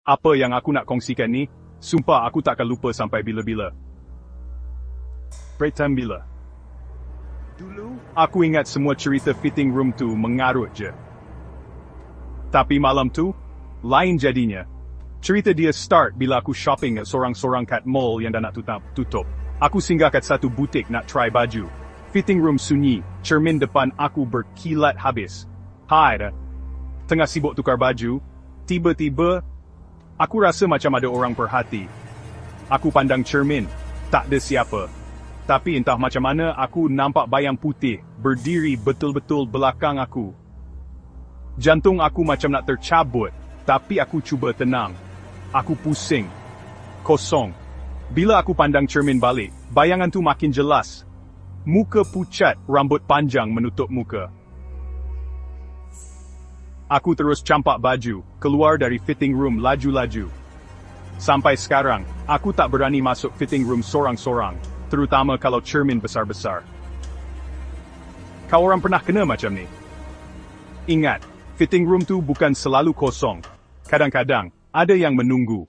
Apa yang aku nak kongsikan ni, sumpah aku takkan lupa sampai bila-bila. Break time bila? Dulu, aku ingat semua cerita fitting room tu mengarut je. Tapi malam tu, lain jadinya. Cerita dia start bila aku shopping sorang-sorang kat mall yang dah nak tutup. Aku singgah kat satu butik nak try baju. Fitting room sunyi, cermin depan aku berkilat habis. Hai dah. Tengah sibuk tukar baju, tiba-tiba, aku rasa macam ada orang perhati. Aku pandang cermin, tak ada siapa. Tapi entah macam mana aku nampak bayang putih, berdiri betul-betul belakang aku. Jantung aku macam nak tercabut, tapi aku cuba tenang. Aku pusing. Kosong. Bila aku pandang cermin balik, bayangan tu makin jelas. Muka pucat, rambut panjang menutup muka. Aku terus campak baju, keluar dari fitting room laju-laju. Sampai sekarang, aku tak berani masuk fitting room sorang-sorang, terutama kalau cermin besar-besar. Kau orang pernah kena macam ni? Ingat, fitting room tu bukan selalu kosong. Kadang-kadang, ada yang menunggu.